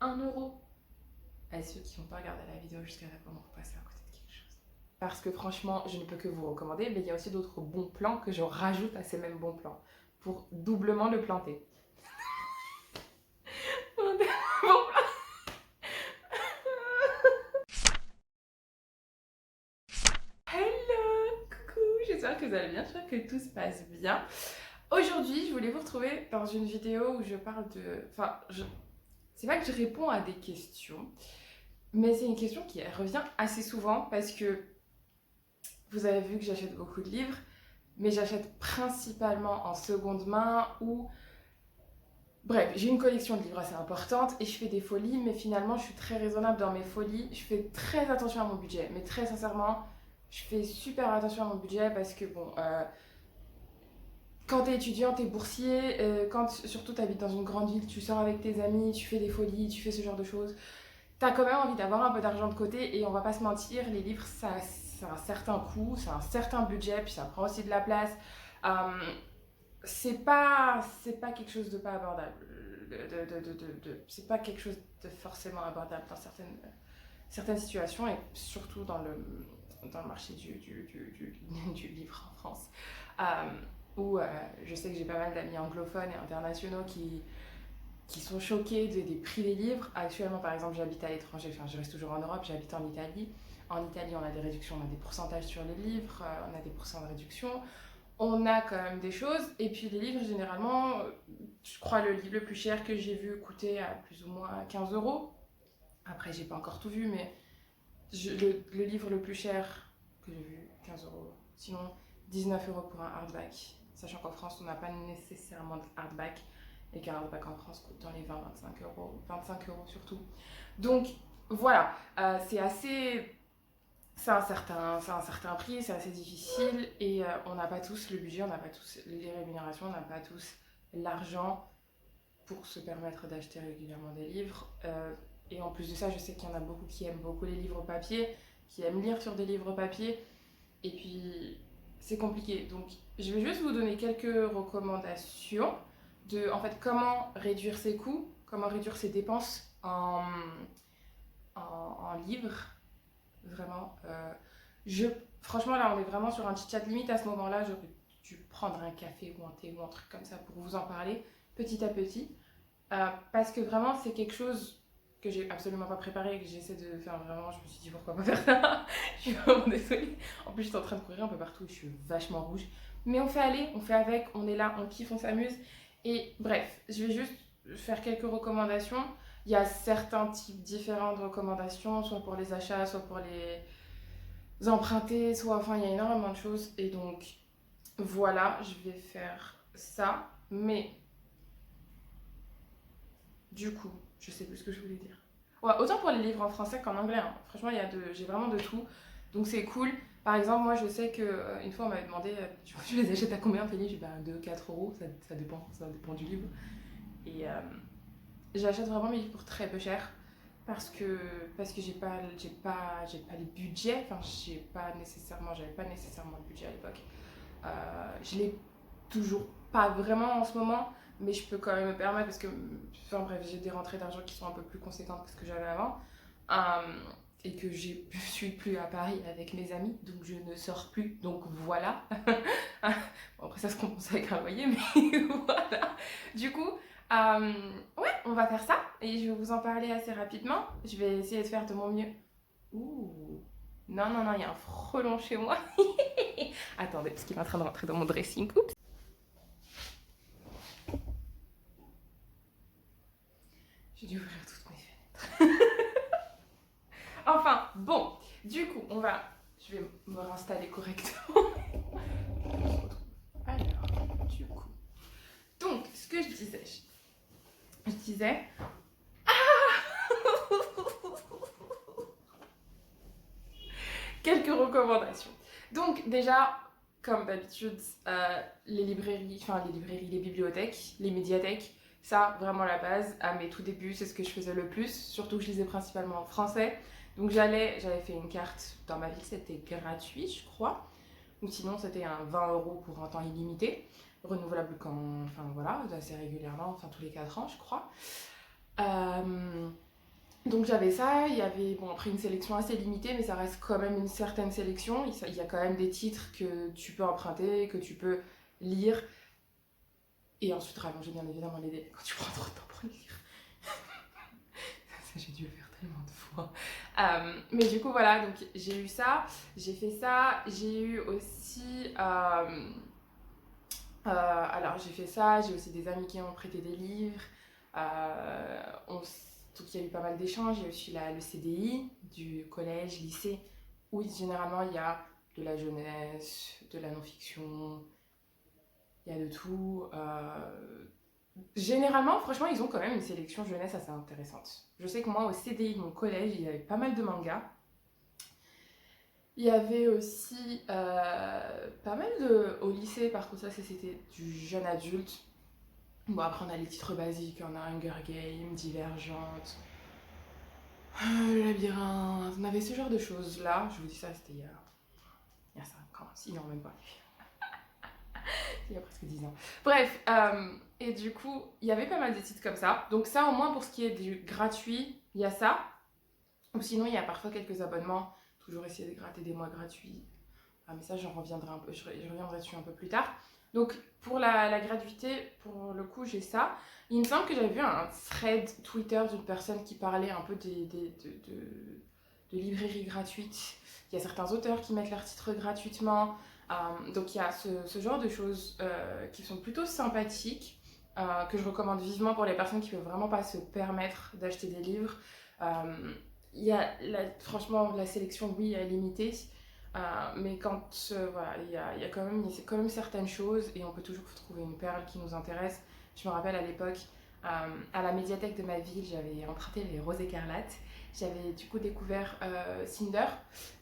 1 euro. À ceux qui n'ont pas regardé la vidéo jusqu'à la fin, pour passer à côté de quelque chose. Parce que franchement, je ne peux que vous recommander, mais il y a aussi d'autres bons plans que je rajoute à ces mêmes bons plans pour doublement le planter. Bon plan. Hello, coucou, j'espère que vous allez bien, j'espère que tout se passe bien. Aujourd'hui, je voulais vous retrouver dans une vidéo où je parle de... C'est pas que je réponds à des questions, mais c'est une question qui revient assez souvent parce que vous avez vu que j'achète beaucoup de livres, mais j'achète principalement en seconde main ou... Bref, j'ai une collection de livres assez importante et je fais des folies, mais finalement je suis très raisonnable dans mes folies. Je fais très attention à mon budget, mais très sincèrement, je fais super attention à mon budget parce que bon, quand t'es étudiant, t'es boursier, quand surtout t'habites dans une grande ville, tu sors avec tes amis, tu fais des folies, tu fais ce genre de choses, t'as quand même envie d'avoir un peu d'argent de côté et on va pas se mentir, les livres ça a un certain coût, ça a un certain budget, puis ça prend aussi de la place. Euh, c'est pas quelque chose de pas abordable. C'est pas quelque chose de forcément abordable dans certaines situations et surtout dans le marché du livre en France. Euh, où je sais que j'ai pas mal d'amis anglophones et internationaux qui sont choqués des prix des livres. Actuellement, par exemple, j'habite à l'étranger, enfin, je reste toujours en Europe, j'habite en Italie. En Italie, on a des réductions, on a des pourcentages sur les livres, on a des pourcents de réduction. On a quand même des choses. Et puis les livres, généralement, je crois le livre le plus cher que j'ai vu coûter à plus ou moins 15 euros. Après, j'ai pas encore tout vu, mais le livre le plus cher que j'ai vu, 15 euros. Sinon, 19 euros pour un hardback. Sachant qu'en France, on n'a pas nécessairement de hardback et qu'un hardback en France coûte dans les 20-25 euros, 25 euros surtout. Donc voilà, c'est assez. C'est un certain prix, c'est assez difficile et on n'a pas tous le budget, on n'a pas tous les rémunérations, on n'a pas tous l'argent pour se permettre d'acheter régulièrement des livres. Et en plus de ça, je sais qu'il y en a beaucoup qui aiment beaucoup les livres papier, qui aiment lire sur des livres papier. Et puis, c'est compliqué. Donc, je vais juste vous donner quelques recommandations de, en fait, comment réduire ses coûts, comment réduire ses dépenses en livres. Vraiment. Je, franchement, là, on est vraiment sur un chit-chat limite à ce moment-là. J'aurais dû prendre un café ou un thé ou un truc comme ça pour vous en parler petit à petit. Parce que vraiment, c'est quelque chose que j'ai absolument pas préparé et que j'essaie de faire vraiment. Je me suis dit pourquoi pas faire ça. Je suis vraiment désolée. En plus, je suis en train de courir un peu partout. Je suis vachement rouge. Mais on fait aller, on fait avec, on est là, on kiffe, on s'amuse. Et bref, je vais juste faire quelques recommandations. Il y a certains types différents de recommandations, soit pour les achats, soit pour les emprunter, soit enfin il y a énormément de choses. Et donc voilà, je vais faire ça. Mais du coup, je sais plus ce que je voulais dire. Ouais, autant pour les livres en français qu'en anglais, hein. Franchement, j'ai vraiment de tout. Donc c'est cool. Par exemple, moi je sais que une fois on m'avait demandé tu les achètes à combien tes livres? J'ai dit bah 2-4 euros, ça dépend du livre. Et j'achète vraiment mes livres pour très peu cher parce que j'ai pas le budget, enfin j'avais pas nécessairement le budget à l'époque. Je l'ai toujours pas vraiment en ce moment, mais je peux quand même me permettre parce que, enfin bref, j'ai des rentrées d'argent qui sont un peu plus conséquentes que ce que j'avais avant. Euh, et que je suis plus à Paris avec mes amis, donc je ne sors plus, donc voilà. Bon, après ça se compense avec un loyer, mais voilà. Du coup, ouais, on va faire ça, et je vais vous en parler assez rapidement. Je vais essayer de faire de mon mieux. Ouh, non, non, non, il y a un frelon chez moi. Attendez, parce qu'il est en train de rentrer dans mon dressing. Oups. J'ai dû ouvrir toutes mes fenêtres. Enfin, bon, du coup, je vais me réinstaller correctement. Alors, du coup. Donc, ce que je disais. Quelques recommandations. Donc, déjà, comme d'habitude, les bibliothèques, les médiathèques, ça, vraiment la base. À mes tout débuts, c'est ce que je faisais le plus. Surtout que je lisais principalement en français. Donc, j'avais fait une carte dans ma ville, c'était gratuit, je crois. Ou sinon, c'était un 20 euros pour un temps illimité, renouvelable enfin voilà, assez régulièrement, enfin tous les 4 ans, je crois. Euh, Donc j'avais ça, il y avait bon, après une sélection assez limitée, mais ça reste quand même une certaine sélection. Il y a quand même des titres que tu peux emprunter, que tu peux lire, et ensuite rallonger bien évidemment les délais quand tu prends trop de temps pour lire. Ça, j'ai dû le faire tellement de fois. Mais du coup, voilà, donc j'ai eu ça, j'ai fait ça, j'ai eu aussi. Alors, j'ai fait ça, j'ai aussi des amis qui ont prêté des livres. Donc, il y a eu pas mal d'échanges. Il y a aussi le CDI du collège, lycée, où généralement il y a de la jeunesse, de la non-fiction, il y a de tout. Généralement, franchement, ils ont quand même une sélection jeunesse assez intéressante. Je sais que moi, au CDI de mon collège, il y avait pas mal de mangas. Il y avait aussi pas mal de... Au lycée, par contre, ça, c'était du jeune adulte. Bon, après, on a les titres basiques. On a Hunger Games, Divergente, Labyrinthe. On avait ce genre de choses-là. Je vous dis ça, c'était il y a 5 ans. Si, non, même pas. Il y a presque 10 ans. Bref, et du coup, il y avait pas mal de titres comme ça. Donc ça, au moins, pour ce qui est du gratuit, il y a ça. Ou sinon, il y a parfois quelques abonnements. Toujours essayer de gratter des mois gratuits. Ah, mais ça, j'en reviendrai un peu, je reviendrai dessus un peu plus tard. Donc, pour la gratuité, pour le coup, j'ai ça. Il me semble que j'avais vu un thread Twitter d'une personne qui parlait un peu de librairies gratuites. Il y a certains auteurs qui mettent leurs titres gratuitement. Donc, il y a ce genre de choses qui sont plutôt sympathiques, que je recommande vivement pour les personnes qui ne peuvent vraiment pas se permettre d'acheter des livres. Il y a franchement, la sélection, oui, est limitée. Mais quand voilà, il y a quand même certaines choses et on peut toujours trouver une perle qui nous intéresse. Je me rappelle à l'époque, à la médiathèque de ma ville, j'avais emprunté les Roses écarlates. J'avais du coup découvert Cinder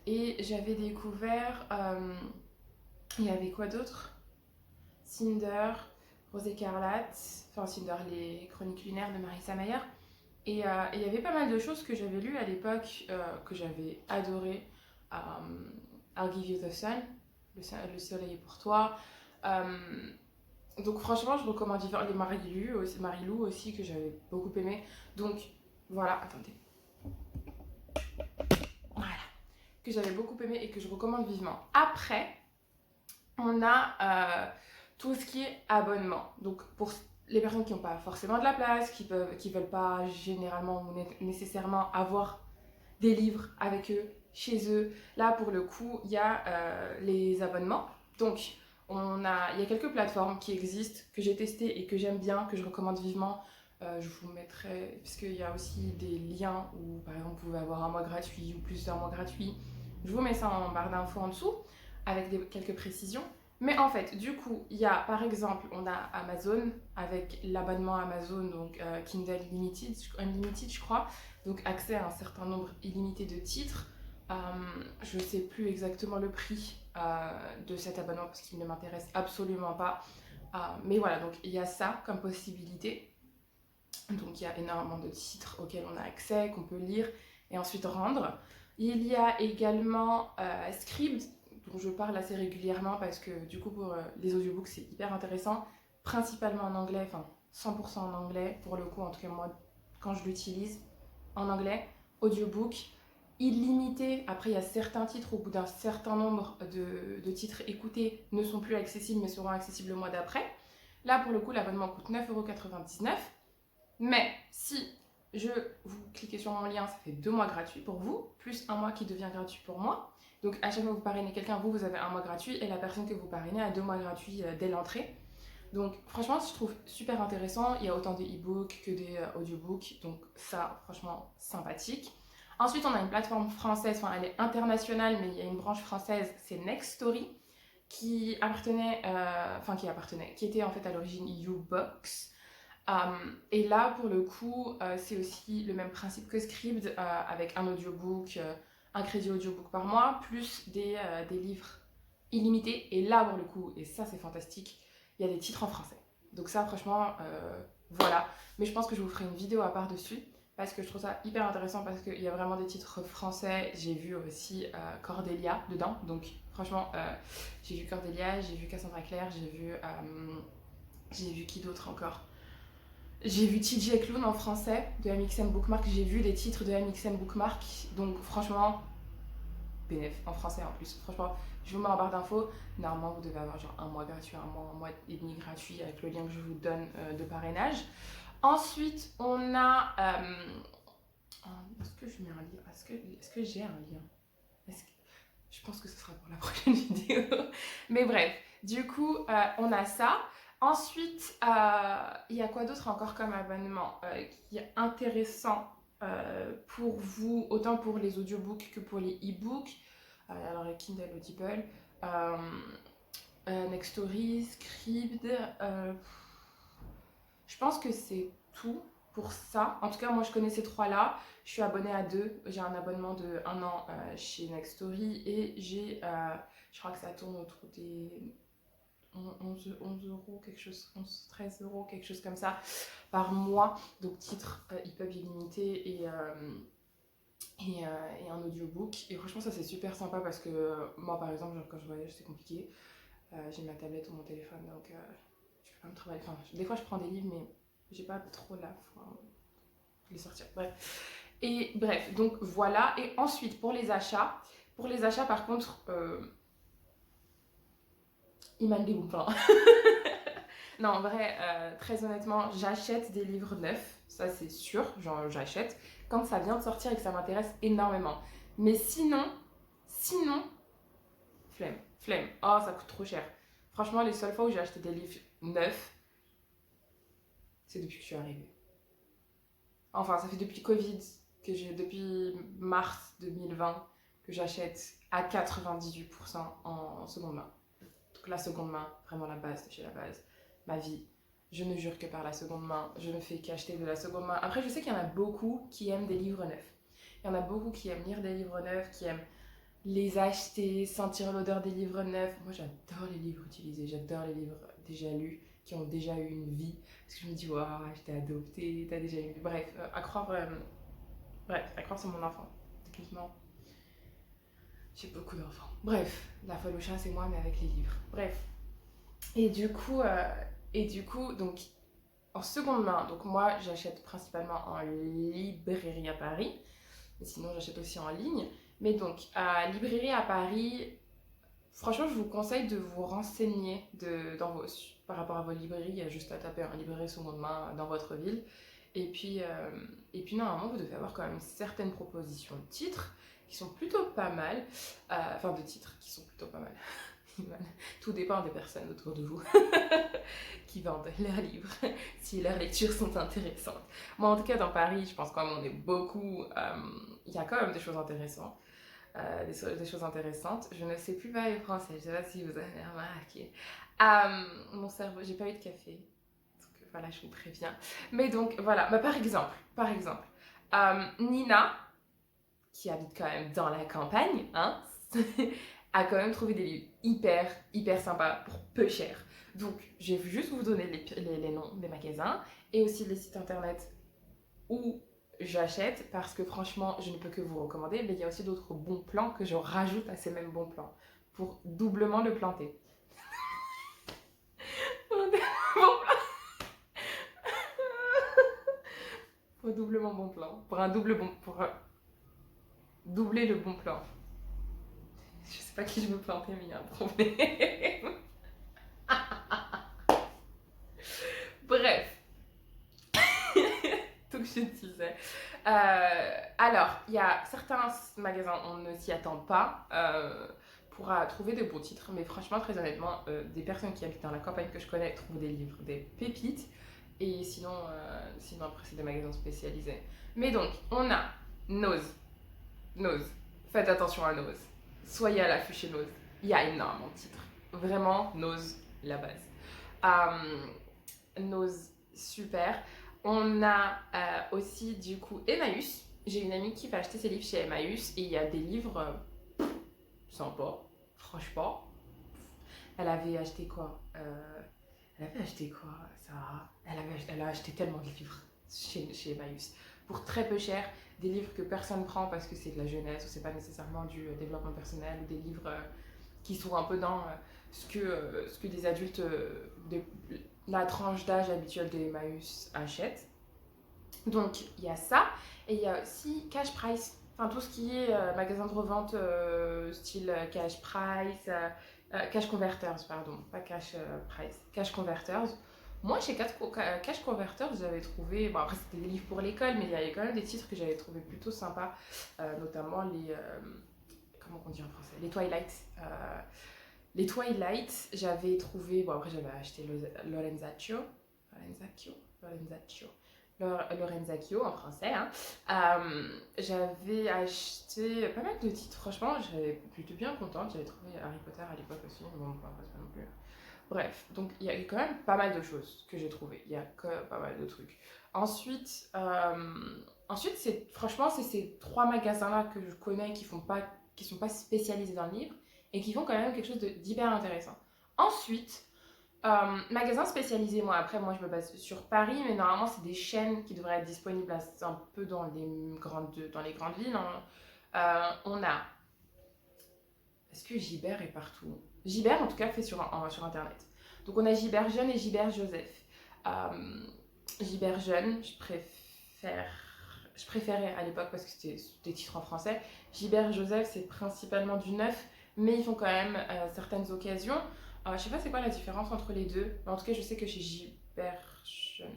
et j'avais découvert. Il y avait quoi d'autre? Cinder, Rose écarlate, enfin Cinder, les chroniques lunaires de Marissa Mayer. Et il y avait pas mal de choses que j'avais lues à l'époque, que j'avais adorées. I'll Give You the Sun, le soleil est pour toi. Donc franchement, je recommande les Marilou aussi, que j'avais beaucoup aimé. Donc voilà, attendez. Voilà, que j'avais beaucoup aimé et que je recommande vivement. Après, on a tout ce qui est abonnement. Donc pour les personnes qui n'ont pas forcément de la place, qui veulent pas généralement ou nécessairement avoir des livres avec eux, chez eux. Là, pour le coup, il y a les abonnements. Donc, il y a quelques plateformes qui existent, que j'ai testées et que j'aime bien, que je recommande vivement. Je vous mettrai, puisqu'il y a aussi des liens où, par exemple, vous pouvez avoir un mois gratuit ou plusieurs mois gratuits. Je vous mets ça en barre d'infos en dessous, avec quelques précisions. Mais en fait, du coup, il y a, par exemple, on a Amazon, avec l'abonnement Amazon, donc Kindle Unlimited, je crois. Donc accès à un certain nombre illimité de titres. Je ne sais plus exactement le prix de cet abonnement parce qu'il ne m'intéresse absolument pas. Mais voilà, donc il y a ça comme possibilité. Donc il y a énormément de titres auxquels on a accès, qu'on peut lire et ensuite rendre. Il y a également Scribd, dont je parle assez régulièrement parce que du coup pour les audiobooks c'est hyper intéressant, principalement en anglais, enfin 100% en anglais pour le coup, en tout cas moi quand je l'utilise en anglais, audiobook illimité. Après, il y a certains titres, au bout d'un certain nombre de titres écoutés, ne sont plus accessibles, mais seront accessibles le mois d'après. Là, pour le coup, l'abonnement coûte 9,99 €. Mais si vous cliquez sur mon lien, ça fait 2 mois gratuits pour vous, plus un mois qui devient gratuit pour moi. Donc, à chaque fois que vous parrainez quelqu'un, vous avez un mois gratuit et la personne que vous parrainez a 2 mois gratuits dès l'entrée. Donc franchement, je trouve super intéressant. Il y a autant des e-books que des audiobooks. Donc ça, franchement, sympathique. Ensuite, on a une plateforme française, enfin elle est internationale, mais il y a une branche française, c'est Next Story, qui était en fait à l'origine YouBox. Et là, pour le coup, c'est aussi le même principe que Scribd, avec un audiobook, un crédit audiobook par mois, plus des livres illimités. Et là, pour le coup, et ça c'est fantastique, il y a des titres en français. Donc ça, franchement, voilà. Mais je pense que je vous ferai une vidéo à part dessus, parce que je trouve ça hyper intéressant, parce qu'il y a vraiment des titres français. J'ai vu aussi Cordelia dedans. Donc franchement, j'ai vu Cordelia, j'ai vu Cassandra Clare, j'ai vu qui d'autre encore? J'ai vu TJ Clown en français de MXM Bookmark. J'ai vu des titres de MXM Bookmark. Donc franchement, bénéf en français en plus. Franchement, je vous mets en barre d'infos. Normalement, vous devez avoir genre un mois gratuit, un mois et demi gratuit avec le lien que je vous donne de parrainage. Ensuite, on a. Est-ce que je mets un lien? Est-ce que j'ai un lien? Je pense que ce sera pour la prochaine vidéo. Mais bref, du coup, on a ça. Ensuite, il y a quoi d'autre encore comme abonnement qui est intéressant pour vous, autant pour les audiobooks que pour les e-books. Alors, les Kindle Audible, Nextory, Scribd. Je pense que c'est tout pour ça. En tout cas, moi, je connais ces trois-là. Je suis abonnée à deux. J'ai un abonnement de 1 an chez Nextory et j'ai, je crois que ça tourne autour des 11 euros, quelque chose, 11, 13 euros, quelque chose comme ça, par mois. Donc, titre EPUB illimité et un audiobook. Et franchement, ça, c'est super sympa parce que moi, par exemple, genre, quand je voyage, c'est compliqué. J'ai ma tablette ou mon téléphone, donc je peux pas me travailler. Enfin, des fois, je prends des livres, mais j'ai pas trop la foi de les sortir. Bref. Et bref, donc voilà. Et ensuite, pour les achats, par contre, il m'a des bons plans. Non, en vrai, très honnêtement, j'achète des livres neufs, ça c'est sûr, genre j'achète, quand ça vient de sortir et que ça m'intéresse énormément. Mais sinon, flemme. Oh, ça coûte trop cher. Franchement, les seules fois où j'ai acheté des livres neufs, c'est depuis que je suis arrivée. Enfin, ça fait depuis Covid, depuis mars 2020, que j'achète à 98% en seconde main. Donc la seconde main, vraiment la base de chez la base. Ma vie, je ne jure que par la seconde main. Je ne fais qu'acheter de la seconde main. Après, je sais qu'il y en a beaucoup qui aiment des livres neufs. Il y en a beaucoup qui aiment lire des livres neufs, qui aiment les acheter, sentir l'odeur des livres neufs. Moi, j'adore les livres utilisés. J'adore les livres déjà lus, qui ont déjà eu une vie. Parce que je me dis, waouh, je t'ai adopté, t'as déjà eu une vie. Bref, à croire c'est mon enfant. Techniquement, j'ai beaucoup d'enfants. Bref, la folle au chat, c'est moi, mais avec les livres. Bref. Et du coup, donc, en seconde main, donc moi, j'achète principalement en librairie à Paris. Mais sinon, j'achète aussi en ligne. Mais donc, à librairie à Paris, franchement, je vous conseille de vous renseigner par rapport à vos librairies. Il y a juste à taper un librairie seconde main dans votre ville. Et puis normalement, vous devez avoir quand même certaines propositions de titres qui sont plutôt pas mal. Enfin, de titres qui sont plutôt pas mal. Tout dépend des personnes autour de vous qui vendent leurs livres, si leurs lectures sont intéressantes. Moi, en tout cas, dans Paris, je pense quand même on est beaucoup. Il y a quand même des choses intéressantes. Des choses intéressantes. Je ne sais plus parler français, je ne sais pas si vous avez remarqué. Mon cerveau, j'ai pas eu de café. Donc voilà, je vous préviens. Mais donc voilà, par exemple, Nina, qui habite quand même dans la campagne, hein, a quand même trouvé des livres hyper sympas pour peu cher. Donc, je vais juste vous donner les noms des magasins et aussi les sites internet où j'achète parce que franchement, je ne peux que vous recommander. Mais il y a aussi d'autres bons plans que je rajoute à ces mêmes bons plans pour doublement le planter. Pour doublement bon plan. Pour doubler le bon plan. Je sais pas qui je veux planter, mais il y a un problème. Bref. Donc je disais. Alors, il y a certains magasins, on ne s'y attend pas pour trouver de bons titres, mais franchement, très honnêtement, des personnes qui habitent dans la campagne que je connais trouvent des livres, des pépites, et sinon après, c'est des magasins spécialisés. Mais donc, on a Nose. Faites attention à Nose. Soyez à l'affût chez Nose. Il y a énormément de titres. Vraiment, Nose, la base. Nose, super. On a aussi du coup Emmaüs. J'ai une amie qui va acheter ses livres chez Emmaüs et il y a des livres sympas, franchement. Elle avait acheté quoi Sarah Elle a acheté tellement de livres chez Emmaüs. Pour très peu cher, des livres que personne prend parce que c'est de la jeunesse ou c'est pas nécessairement du développement personnel ou des livres qui sont un peu dans ce que des adultes la tranche d'âge habituelle de Emmaüs achète. Donc il y a ça, et il y a aussi Cash Price, enfin tout ce qui est magasin de revente style Cash Price, Cash Converters, pardon, pas Cash Price, Cash Converters. Moi, chez Cash Converters, j'avais trouvé, bon après c'était des livres pour l'école, mais il y avait quand même des titres que j'avais trouvé plutôt sympas, notamment comment on dit en français, les Twilight, j'avais trouvé, bon après j'avais acheté Lorenzaccio, Lorenzacchio en français. Hein. J'avais acheté pas mal de titres, franchement, j'étais plutôt bien contente. J'avais trouvé Harry Potter à l'époque aussi, mais bon, pas non plus. Bref, donc il y a quand même pas mal de choses que j'ai trouvées. Il y a pas mal de trucs. Ensuite franchement, c'est ces trois magasins-là que je connais qui sont pas spécialisés dans le livre et qui font quand même quelque chose d'hyper intéressant. Ensuite, magasin spécialisé, moi je me base sur Paris, mais normalement c'est des chaînes qui devraient être disponibles un peu dans les grandes villes. Hein. On a. Est-ce que Gibert est partout? Gibert en tout cas fait sur internet. Donc on a Gibert Jeune et Gibert Joseph. Gibert Jeune, je préférais à l'époque parce que c'était des titres en français. Gibert Joseph, c'est principalement du neuf, mais ils font quand même certaines occasions. Je sais pas c'est quoi la différence entre les deux, mais en tout cas je sais que chez Gibert,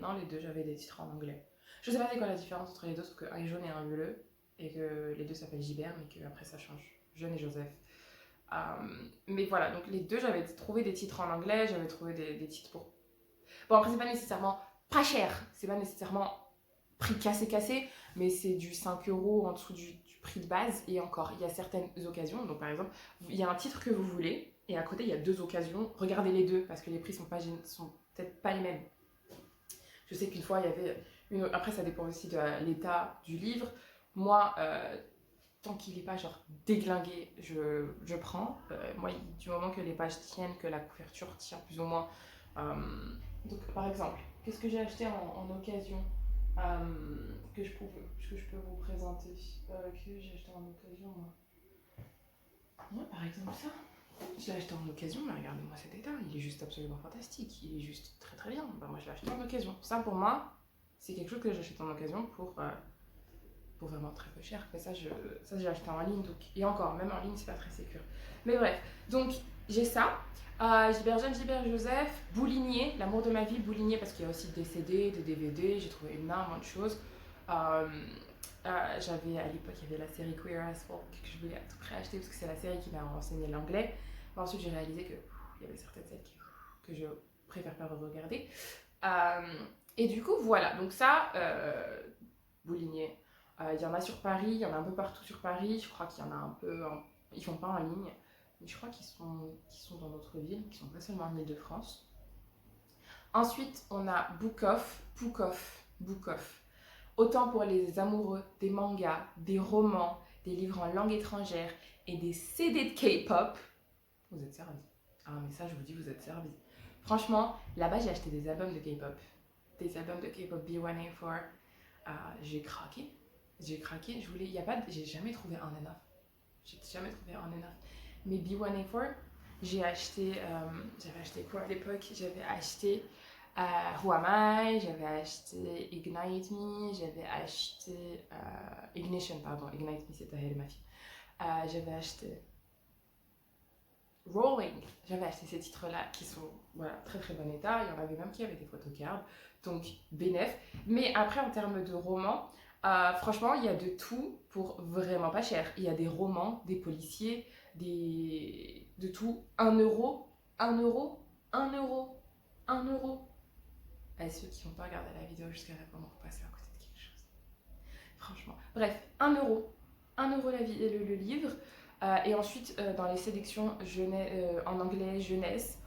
non les deux j'avais des titres en anglais. Je sais pas c'est quoi la différence entre les deux, sauf qu'un est jaune et un bleu, et que les deux s'appellent Gibert, mais qu'après ça change, Jeune et Joseph. Mais voilà, donc les deux j'avais trouvé des titres en anglais, j'avais trouvé des titres pour... Bon après c'est pas nécessairement pas cher, c'est pas nécessairement prix cassé, mais c'est du 5 euros en dessous du prix de base. Et encore, il y a certaines occasions. Donc par exemple, il y a un titre que vous voulez, et à côté il y a deux occasions. Regardez les deux, parce que les prix sont peut-être pas les mêmes. Je sais qu'une fois, il y avait Après, ça dépend aussi de l'état du livre. Moi, tant qu'il n'est pas genre déglingué, je prends. Moi, du moment que les pages tiennent, que la couverture tient plus ou moins. Donc, par exemple, qu'est-ce que j'ai acheté en occasion que je peux vous présenter, que j'ai acheté en occasion, moi par exemple ça, je l'ai acheté en occasion, mais regardez-moi cet état, il est juste absolument fantastique, il est juste très très bien. Moi je l'ai acheté en occasion, ça pour moi c'est quelque chose que j'achète en occasion pour vraiment très peu cher. Mais ça j'ai acheté en ligne, donc, et encore même en ligne c'est pas très sécure, mais bref. Donc j'ai ça. Gilbert Jeune, Gilbert Joseph, Boulinier, L'amour de ma vie, Boulinier, parce qu'il y a aussi des CD, des DVD, j'ai trouvé énormément de choses. J'avais à l'époque, il y avait la série Queer as Folk que je voulais à tout prix acheter parce que c'est la série qui m'a enseigné l'anglais. Mais ensuite, j'ai réalisé que il y avait certaines scènes que je préfère pas regarder. Et du coup, voilà. Donc ça, Boulinier. Il y en a sur Paris, il y en a un peu partout sur Paris. Je crois qu'il y en a un peu. Ils font pas en ligne. Mais je crois qu'ils sont dans d'autres villes, qui sont pas seulement en Ile-de-France. Ensuite, on a Book Off. Autant pour les amoureux des mangas, des romans, des livres en langue étrangère et des CD de K-pop, vous êtes servis. Ah mais ça, je vous dis, vous êtes servis. Franchement, là-bas, j'ai acheté des albums de K-pop. Des albums de K-pop B1A4. J'ai craqué. J'ai jamais trouvé un enough. Mais B1A4, j'avais acheté quoi à l'époque? J'avais acheté Who Am I, j'avais acheté Ignite Me, j'avais acheté Ignition, pardon, Ignite Me c'est Tahir ma fille. J'avais acheté Rolling, j'avais acheté ces titres-là qui sont très très bon état. Il y en avait même qui avaient des photocards, donc bénef. Mais après, en termes de romans, franchement, il y a de tout pour vraiment pas cher. Il y a des romans, des policiers, de tout. 1 euro, 1 euro, 1 euro, 1 euro. Et ceux qui n'ont pas regardé la vidéo jusqu'à la fin vont passer à côté de quelque chose. Franchement. Bref, 1 euro. 1 euro le livre. Et ensuite, dans les sélections en anglais jeunesse,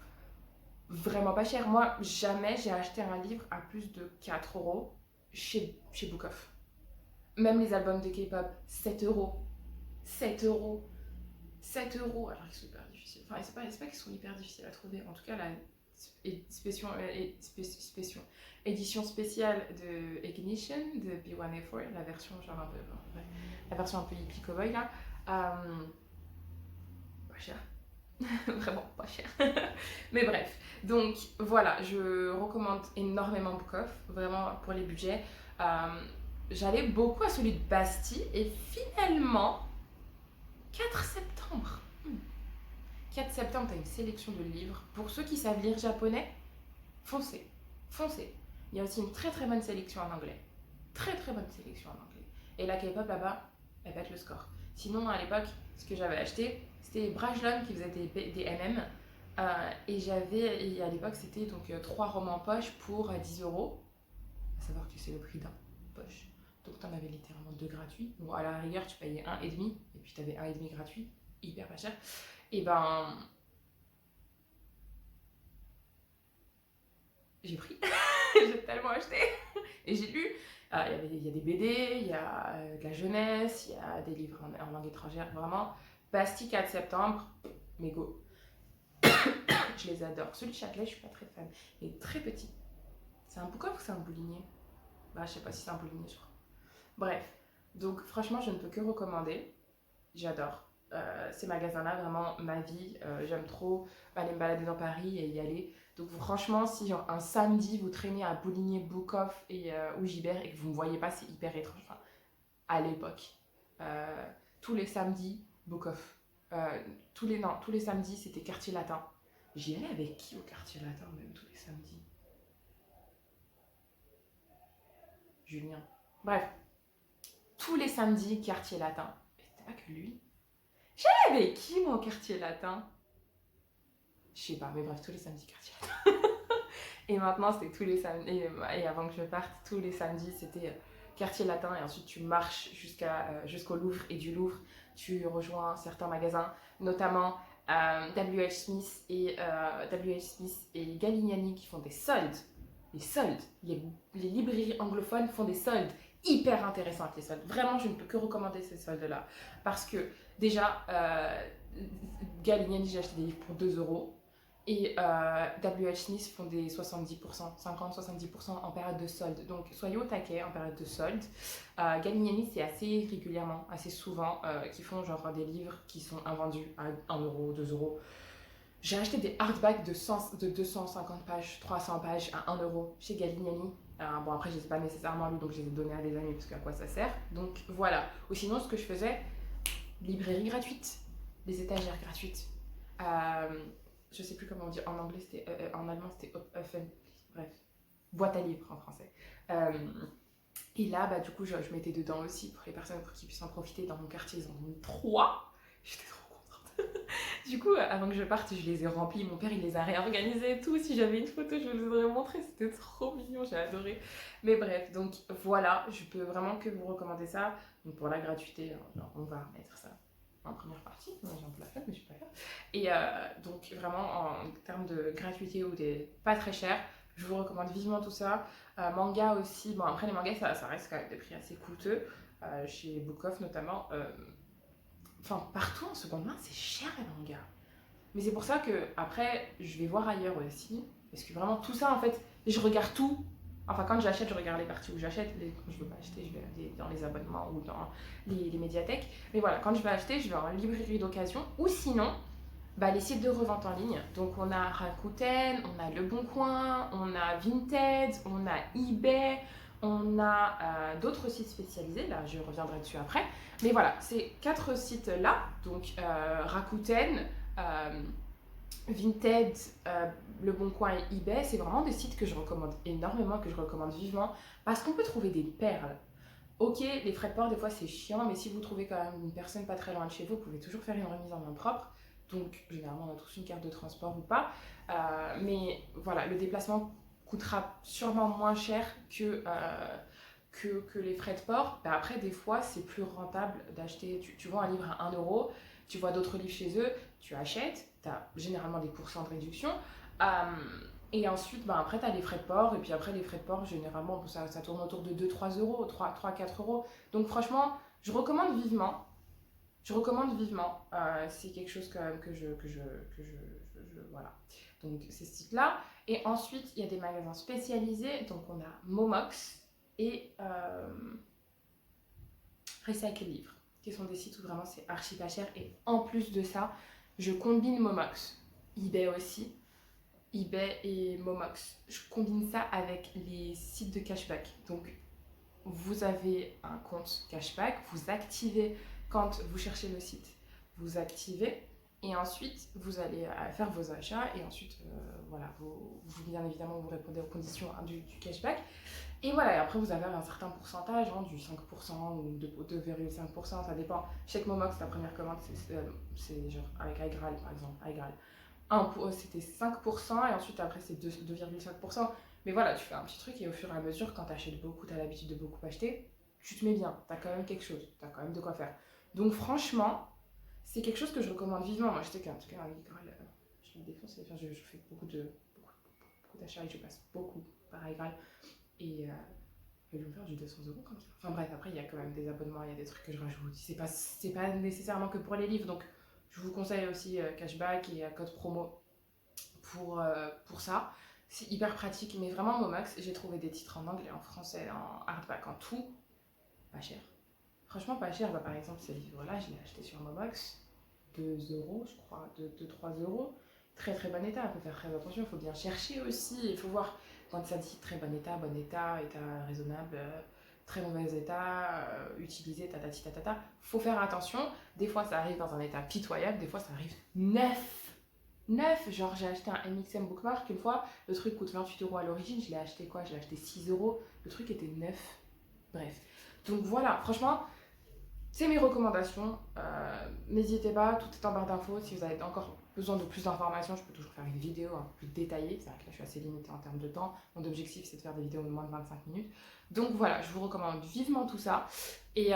vraiment pas cher. Moi, jamais j'ai acheté un livre à plus de 4 euros chez Book Off. Même les albums de K-pop, 7 euros. 7 euros. 7 euros. Alors qu'ils sont hyper difficiles. Enfin, c'est pas qu'ils sont hyper difficiles à trouver. En tout cas, la édition spéciale de Ignition, de B1A4, la version genre un peu... la version un peu hippie cowboy là. Pas cher. Vraiment pas cher. Mais bref, donc voilà, je recommande énormément Bookoff, vraiment pour les budgets. J'allais beaucoup à celui de Bastille et finalement, 4 septembre. 4 septembre, tu as une sélection de livres. Pour ceux qui savent lire japonais, foncez, foncez. Il y a aussi une très très bonne sélection en anglais. Très très bonne sélection en anglais. Et la K-pop là-bas, elle pète le score. Sinon, à l'époque, ce que j'avais acheté, c'était Brajlon qui faisait des MM. Et à l'époque, c'était donc 3 romans poche pour 10 euros. À savoir que c'est le prix d'un poche. Donc, tu en avais littéralement 2 gratuits. Bon, à la rigueur, tu payais 1,5 et puis tu avais 1,5 gratuit. Hyper pas cher. Et ben, j'ai pris. J'ai tellement acheté. Et j'ai lu. Il y a des BD, il y a de la jeunesse, il y a des livres en langue étrangère. Vraiment, Bastille 4 septembre, mais go. Je les adore. Celui de Châtelet, je suis pas très fan. Il est très petit. C'est un Bookoff ou c'est un Boulinier? Bah, je sais pas si c'est un Boulinier, je crois. Bref. Donc, franchement, je ne peux que recommander. J'adore. Ces magasins-là, vraiment ma vie. J'aime trop aller me balader dans Paris et y aller. Donc franchement, si genre, un samedi vous traînez à Bouligné, Bookoff ou Gibert et que vous ne me voyez pas, c'est hyper étrange. Enfin, à l'époque, euh, tous les samedis, Bookoff. Tous les samedis, c'était Quartier Latin. J'y allais avec qui au Quartier Latin, même tous les samedis? Julien. Bref, tous les samedis, Quartier Latin. Et c'était pas que lui. Avec qui, moi, au Quartier Latin? Je sais pas, mais bref, tous les samedis, Quartier Latin. Et maintenant, c'était tous les samedis. Et avant que je parte, tous les samedis, c'était Quartier Latin. Et ensuite, tu marches jusqu'au Louvre. Et du Louvre, tu rejoins certains magasins, notamment WH Smith et Galignani qui font des soldes. Les soldes. Les librairies anglophones font des soldes hyper intéressantes, les soldes. Vraiment, je ne peux que recommander ces soldes-là. Parce que, déjà, Galignani, j'ai acheté des livres pour 2 euros. Et WH Smith font des 70%, 50-70% en période de solde. Donc soyez au taquet en période de solde. Galignani, c'est assez régulièrement, assez souvent, qui font genre des livres qui sont invendus à 1 euro, 2 euros. J'ai acheté des hardbacks de 250 pages, 300 pages à 1 euro chez Galignani. Bon, après, je les ai pas nécessairement lus, donc je les ai donnés à des amis, parce qu'à quoi ça sert. Donc voilà. Ou sinon, ce que je faisais, librairie gratuite, des étagères gratuites. Je sais plus comment on dit en anglais, en allemand c'était offen, bref, boîte à livres en français. Et là, bah, du coup, je mettais dedans aussi pour les personnes pour qu'ils puissent en profiter. Dans mon quartier, ils en ont mis 3. J'étais trop contente. Du coup, avant que je parte, je les ai remplis. Mon père, il les a réorganisés et tout. Si j'avais une photo, je vous les aurais montré. C'était trop mignon, j'ai adoré. Mais bref, donc voilà, je peux vraiment que vous recommander ça. Donc pour la gratuité, on va mettre ça en première partie. Moi, j'ai un peu la flemme, mais je suis pas grave. Et donc vraiment, en termes de gratuité ou des pas très chers, je vous recommande vivement tout ça. Manga aussi. Bon, après, les mangas, ça reste quand même des prix assez coûteux. Chez Bookoff notamment. Enfin, partout en seconde main, c'est cher les mangas. Mais c'est pour ça que après, je vais voir ailleurs aussi. Parce que vraiment, tout ça, en fait, je regarde tout. Enfin, quand j'achète, je regarde les parties où j'achète. Quand je ne veux pas acheter, je vais dans les abonnements ou dans les médiathèques. Mais voilà, quand je vais acheter, je vais en librairie d'occasion. Ou sinon, bah, les sites de revente en ligne. Donc, on a Rakuten, on a Le Bon Coin, on a Vinted, on a eBay, on a d'autres sites spécialisés. Là, je reviendrai dessus après. Mais voilà, ces 4 sites-là, donc Rakuten, Vinted, Le Bon Coin et eBay, c'est vraiment des sites que je recommande énormément, que je recommande vivement, parce qu'on peut trouver des perles. Ok, les frais de port, des fois c'est chiant, mais si vous trouvez quand même une personne pas très loin de chez vous, vous pouvez toujours faire une remise en main propre. Donc, généralement, on a tous une carte de transport ou pas. Mais voilà, le déplacement coûtera sûrement moins cher que les frais de port. Bah, après, des fois, c'est plus rentable d'acheter. Tu vois un livre à 1 euro, tu vois d'autres livres chez eux, tu achètes, tu as généralement des pourcents de réduction. Et ensuite, bah, après, tu as les frais de port. Et puis après, les frais de port, généralement, ça tourne autour de 2-3 euros, 3-4 euros. Donc franchement, je recommande vivement. Je recommande vivement. C'est quelque chose quand même voilà. Donc, ces sites-là. Et ensuite, il y a des magasins spécialisés. Donc, on a Momox et Recycle Livre, qui sont des sites où vraiment c'est archi pas cher. Et en plus de ça, Je combine Momox, eBay aussi, eBay et Momox. Je combine ça avec les sites de cashback. Donc, vous avez un compte cashback, vous activez quand vous cherchez le site, vous activez et ensuite vous allez faire vos achats et ensuite voilà, vous bien évidemment vous répondez aux conditions du cashback et voilà, et après vous avez un certain pourcentage, hein, du 5% ou de 2,5%, ça dépend. Chez Momox, la première commande c'est genre avec iGraal par exemple, iGraal. C'était 5% et ensuite après c'est 2,5%. Mais voilà, tu fais un petit truc et au fur et à mesure, quand tu achètes beaucoup, tu as l'habitude de beaucoup acheter, tu te mets bien, tu as quand même quelque chose, tu as quand même de quoi faire. Donc franchement, c'est quelque chose que je recommande vivement. Moi je sais qu'en tout cas, je me défonce, enfin, je fais beaucoup d'achats et je passe beaucoup par iGraal. Et je vais me faire du 200 € comme ça. Enfin bref, après il y a quand même des abonnements, il y a des trucs que je rajoute. C'est pas nécessairement que pour les livres, donc je vous conseille aussi cashback et code promo pour ça. C'est hyper pratique, mais vraiment Momax, j'ai trouvé des titres en anglais, en français, en hardback, en tout, pas cher. Franchement pas cher, bah, par exemple ce livre-là, je l'ai acheté sur Momax, 2 € je crois, 2-3 €. Très très bon état, il faut faire très attention, il faut bien chercher aussi, il faut voir quand ça dit très bon état raisonnable, très mauvais état, utilisé, tatati tatata. Faut faire attention, des fois ça arrive dans un état pitoyable, des fois ça arrive neuf. Genre j'ai acheté un MXM Bookmark une fois, le truc coûte 28 € à l'origine, je l'ai acheté quoi? Je l'ai acheté 6 €, le truc était neuf. Bref. Donc voilà, franchement, c'est mes recommandations. N'hésitez pas, tout est en barre d'infos. Si vous avez encore besoin de plus d'informations, je peux toujours faire une vidéo un peu plus détaillée. C'est vrai que là, je suis assez limitée en termes de temps. Mon objectif, c'est de faire des vidéos de moins de 25 minutes. Donc voilà, je vous recommande vivement tout ça. Et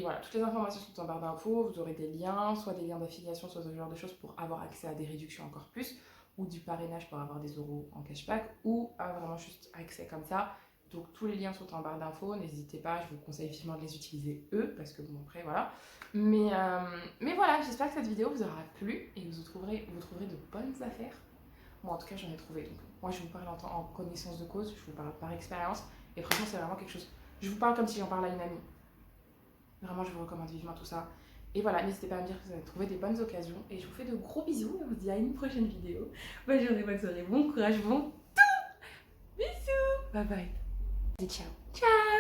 voilà, toutes les informations sont en barre d'infos. Vous aurez des liens, soit des liens d'affiliation, soit ce genre de choses pour avoir accès à des réductions encore plus, ou du parrainage pour avoir des euros en cashback, ou à vraiment juste accès comme ça. Donc tous les liens sont en barre d'infos, n'hésitez pas, je vous conseille vivement de les utiliser eux, parce que bon après voilà. Mais voilà, j'espère que cette vidéo vous aura plu et vous trouverez de bonnes affaires. Moi en tout cas j'en ai trouvé, donc moi je vous parle en connaissance de cause, je vous parle par expérience, et franchement c'est vraiment quelque chose, je vous parle comme si j'en parlais à une amie. Vraiment je vous recommande vivement tout ça. Et voilà, n'hésitez pas à me dire que vous avez trouvé des bonnes occasions, et je vous fais de gros bisous, et on se dit à une prochaine vidéo. Bonne journée, bonne soirée, bon courage, bon tout. Bisous. Bye bye. Ciao. Ciao.